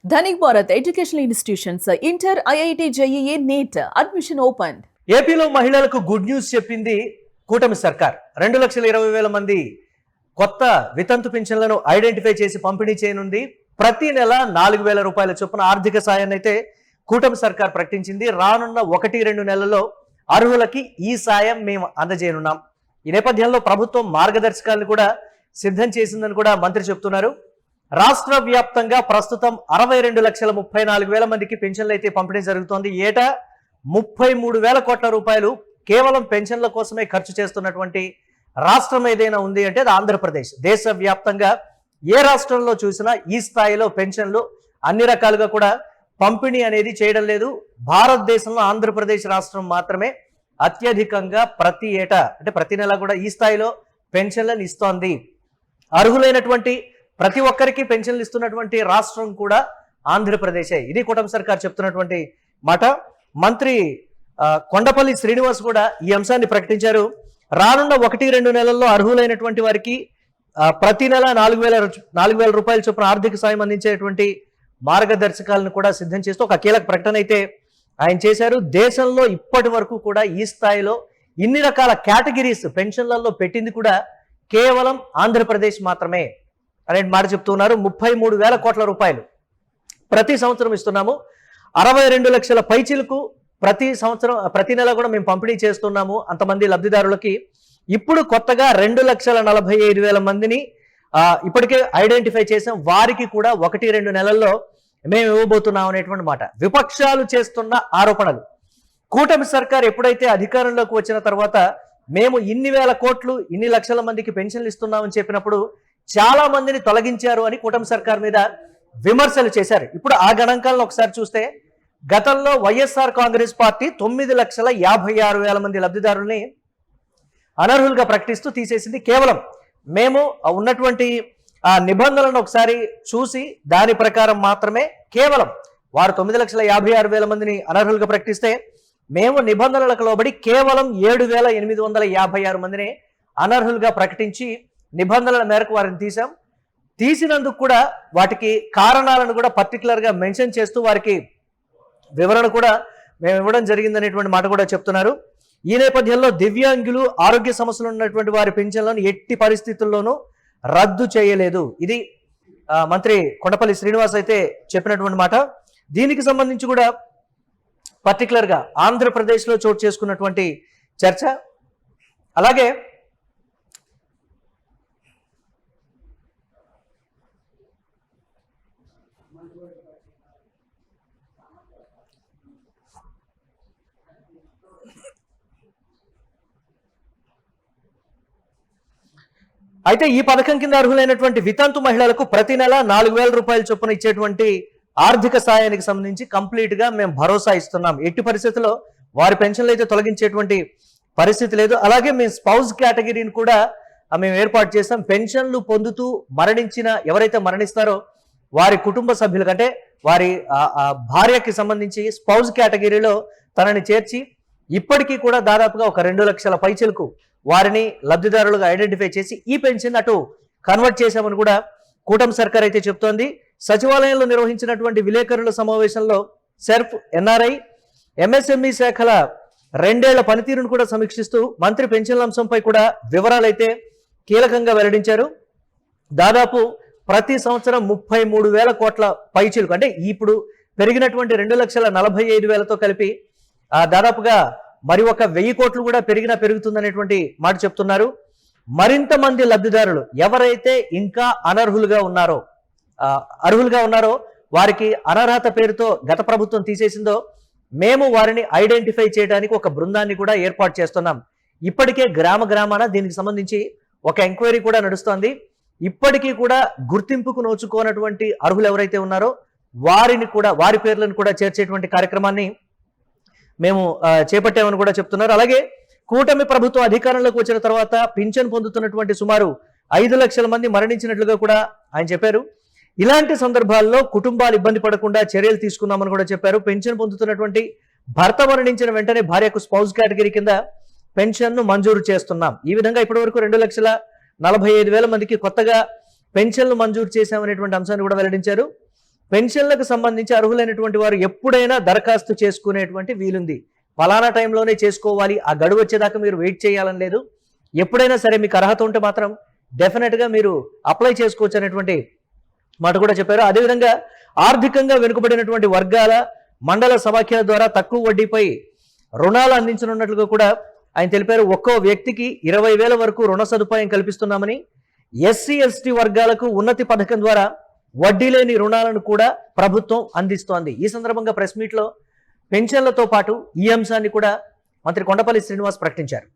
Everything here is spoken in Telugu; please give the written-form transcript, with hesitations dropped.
Dhanik Bharat educational institutions inter IIT JEE NEET admission open. ఏపీలో మహిళలకు గుడ్ న్యూస్ చెప్పింది కూటమి సర్కార్. 2,20,000 మంది కొత్త వితంతు పింఛన్లను ఐడెంటిఫై చేసి పంపిణీ చేయనుంది. ప్రతి నెల 4,000 రూపాయల చొప్పున ఆర్థిక సాయాన్ని అయితే కూటమి సర్కార్ ప్రకటించింది. రానున్న 1-2 నెలల్లో అర్హులకి ఈ సాయం మేము అందజేయనున్నాం. ఈ నేపథ్యంలో ప్రభుత్వం మార్గదర్శకాలను కూడా సిద్ధం చేసిందని కూడా మంత్రి చెప్తున్నారు. రాష్ట్ర వ్యాప్తంగా ప్రస్తుతం 62,34,000 మందికి పెన్షన్లు అయితే పంపిణీ జరుగుతోంది. ఏటా 33,000 కోట్ల రూపాయలు కేవలం పెన్షన్ల కోసమే ఖర్చు చేస్తున్నటువంటి రాష్ట్రం ఏదైనా ఉంది అంటే అది ఆంధ్రప్రదేశ్. దేశవ్యాప్తంగా ఏ రాష్ట్రంలో చూసినా ఈ స్థాయిలో పెన్షన్లు అన్ని రకాలుగా కూడా పంపిణీ అనేది చేయడం లేదు. భారతదేశంలో ఆంధ్రప్రదేశ్ రాష్ట్రం మాత్రమే అత్యధికంగా ప్రతి ఏటా అంటే ప్రతి నెల కూడా ఈ స్థాయిలో పెన్షన్లను ఇస్తోంది. అర్హులైనటువంటి ప్రతి ఒక్కరికి పెన్షన్లు ఇస్తున్నటువంటి రాష్ట్రం కూడా ఆంధ్రప్రదేశే. ఇది కూటమి సర్కార్ చెప్తున్నటువంటి మాట. మంత్రి కొండపల్లి శ్రీనివాస్ కూడా ఈ అంశాన్ని ప్రకటించారు. రానున్న 1-2 నెలల్లో అర్హులైనటువంటి వారికి ప్రతి నెల 4,000 రూపాయల చొప్పున ఆర్థిక సాయం అందించేటువంటి మార్గదర్శకాలను కూడా సిద్ధం చేస్తూ ఒక కీలక ప్రకటన అయితే ఆయన చేశారు. దేశంలో ఇప్పటి వరకు కూడా ఈ స్థాయిలో ఇన్ని రకాల కేటగిరీస్ పెన్షన్లలో పెట్టింది కూడా కేవలం ఆంధ్రప్రదేశ్ మాత్రమే అనే మాట చెప్తున్నారు. 33,000 కోట్ల రూపాయలు ప్రతి సంవత్సరం ఇస్తున్నాము. 62 లక్షల పైచీలకు ప్రతి నెల కూడా మేము పంపిణీ చేస్తున్నాము అంతమంది లబ్ధిదారులకి. ఇప్పుడు కొత్తగా 2,45,000 మందిని ఇప్పటికే ఐడెంటిఫై చేసాం. వారికి కూడా 1-2 నెలల్లో మేము ఇవ్వబోతున్నాం అనేటువంటి మాట. విపక్షాలు చేస్తున్న ఆరోపణలు, కూటమి సర్కార్ ఎప్పుడైతే అధికారంలోకి వచ్చిన తర్వాత మేము ఇన్ని వేల కోట్లు ఇన్ని లక్షల మందికి పెన్షన్లు ఇస్తున్నామని చెప్పినప్పుడు చాలా మందిని తొలగించారు అని కూటమి సర్కార్ మీద విమర్శలు చేశారు. ఇప్పుడు ఆ గణాంకాలను ఒకసారి చూస్తే గతంలో వైఎస్ఆర్ కాంగ్రెస్ పార్టీ 9,56,000 మంది లబ్ధిదారుల్ని అనర్హులుగా ప్రకటిస్తూ తీసేసింది. కేవలం మేము ఉన్నటువంటి ఆ నిబంధనలను ఒకసారి చూసి దాని ప్రకారం మాత్రమే కేవలం వారు 9,56,000 మందిని అనర్హులుగా ప్రకటిస్తే మేము నిబంధనలకు లోబడి కేవలం 7,856 మందిని అనర్హులుగా ప్రకటించి నిబంధనల మేరకు వారిని తీసాం. తీసినందుకు కూడా వాటికి కారణాలను కూడా పర్టికులర్గా మెన్షన్ చేస్తూ వారికి వివరణ కూడా మేము ఇవ్వడం జరిగిందనేటువంటి మాట కూడా చెప్తున్నారు. ఈ నేపథ్యంలో దివ్యాంగులు, ఆరోగ్య సమస్యలు ఉన్నటువంటి వారి పెన్షన్లను ఎట్టి పరిస్థితుల్లోనూ రద్దు చేయలేదు. ఇది మంత్రి కొండపల్లి శ్రీనివాస్ అయితే చెప్పినటువంటి మాట. దీనికి సంబంధించి కూడా పర్టికులర్గా ఆంధ్రప్రదేశ్లో చోటు చేసుకున్నటువంటి చర్చ. అలాగే అయితే ఈ పథకం కింద అర్హులైనటువంటి వితంతు మహిళలకు ప్రతి నెల 4,000 రూపాయల చొప్పున ఇచ్చేటువంటి ఆర్థిక సాయానికి సంబంధించి కంప్లీట్ గా మేము భరోసా ఇస్తున్నాం. ఎట్టి పరిస్థితుల్లో వారి పెన్షన్లు అయితే తొలగించేటువంటి పరిస్థితి లేదు. అలాగే మేము స్పౌజ్ కేటగిరీని కూడా మేము ఏర్పాటు చేస్తాం. పెన్షన్లు పొందుతూ మరణించిన ఎవరైతే మరణిస్తారో వారి కుటుంబ సభ్యులకు అంటే వారి భార్యకి సంబంధించి స్పౌజ్ కేటగిరీలో తనని చేర్చి ఇప్పటికీ కూడా దాదాపుగా ఒక 2 లక్షల పైచలకు వారిని లబ్ధిదారులుగా ఐడెంటిఫై చేసి ఈ పెన్షన్ అటు కన్వర్ట్ చేశామని కూడా కూటమి సర్కార్ అయితే చెప్తోంది. సచివాలయంలో నిర్వహించినటువంటి విలేకరుల సమావేశంలో సెర్ఫ్, ఎన్ఆర్ఐ, ఎంఎస్ఎంఈ శాఖల 2 ఏళ్ల పనితీరును కూడా సమీక్షిస్తూ మంత్రి పెన్షన్ల అంశంపై కూడా వివరాలు అయితే కీలకంగా వెల్లడించారు. దాదాపు ప్రతి సంవత్సరం 33,000 కోట్ల పైచీలకు అంటే ఇప్పుడు పెరిగినటువంటి 2,45,000తో కలిపి దాదాపుగా మరి ఒక 1,000 కోట్లు కూడా పెరుగుతుందనేటువంటి మాట చెప్తున్నారు. మరింత మంది లబ్ధిదారులు ఎవరైతే ఇంకా అర్హులుగా ఉన్నారో వారికి అనర్హత పేరుతో గత ప్రభుత్వం తీసేసిందో మేము వారిని ఐడెంటిఫై చేయడానికి ఒక బృందాన్ని కూడా ఏర్పాటు చేస్తున్నాం. ఇప్పటికే గ్రామాన దీనికి సంబంధించి ఒక ఎంక్వైరీ కూడా నడుస్తోంది. ఇప్పటికీ కూడా గుర్తింపుకు నోచుకోనటువంటి అర్హులు ఎవరైతే ఉన్నారో వారి పేర్లను కూడా చేర్చేటువంటి కార్యక్రమాన్ని మేము చేపట్టామని కూడా చెప్తున్నారు. అలాగే కూటమి ప్రభుత్వం అధికారంలోకి వచ్చిన తర్వాత పింఛన్ పొందుతున్నటువంటి సుమారు 5 లక్షల మంది మరణించినట్లుగా కూడా ఆయన చెప్పారు. ఇలాంటి సందర్భాల్లో కుటుంబాలు ఇబ్బంది పడకుండా చర్యలు తీసుకున్నామని కూడా చెప్పారు. పెన్షన్ పొందుతున్నటువంటి భర్త మరణించిన వెంటనే భార్యకు స్పౌజ్ కేటగిరీ కింద పెన్షన్ను మంజూరు చేస్తున్నాం. ఈ విధంగా ఇప్పటివరకు 2,45,000 మందికి కొత్తగా పెన్షన్లు మంజూరు చేశామనేటువంటి అంశాన్ని కూడా వెల్లడించారు. పెన్షన్లకు సంబంధించి అర్హులైనటువంటి వారు ఎప్పుడైనా దరఖాస్తు చేసుకునేటువంటి వీలుంది. ఫలానా టైంలోనే చేసుకోవాలి, ఆ గడువు వచ్చేదాకా మీరు వెయిట్ చేయాలని లేదు. ఎప్పుడైనా సరే మీకు అర్హత ఉంటే మాత్రం డెఫినెట్గా మీరు అప్లై చేసుకోవచ్చు అనేటువంటి మాట కూడా చెప్పారు. అదేవిధంగా ఆర్థికంగా వెనుకబడినటువంటి వర్గాల మండల సమాఖ్యల ద్వారా తక్కువ వడ్డీపై రుణాలు అందించనున్నట్లుగా కూడా ఆయన తెలిపారు. ఒక్కో వ్యక్తికి 20,000 వరకు రుణ సదుపాయం కల్పిస్తున్నామని, ఎస్సీ ఎస్టీ వర్గాలకు ఉన్నతి పథకం ద్వారా వడ్డీ లేని రుణాలను కూడా ప్రభుత్వం అందిస్తోంది. ఈ సందర్భంగా ప్రెస్ మీట్లో పెన్షన్లతో పాటు ఈ అంశాన్ని కూడా మంత్రి కొండపల్లి శ్రీనివాస్ ప్రకటించారు.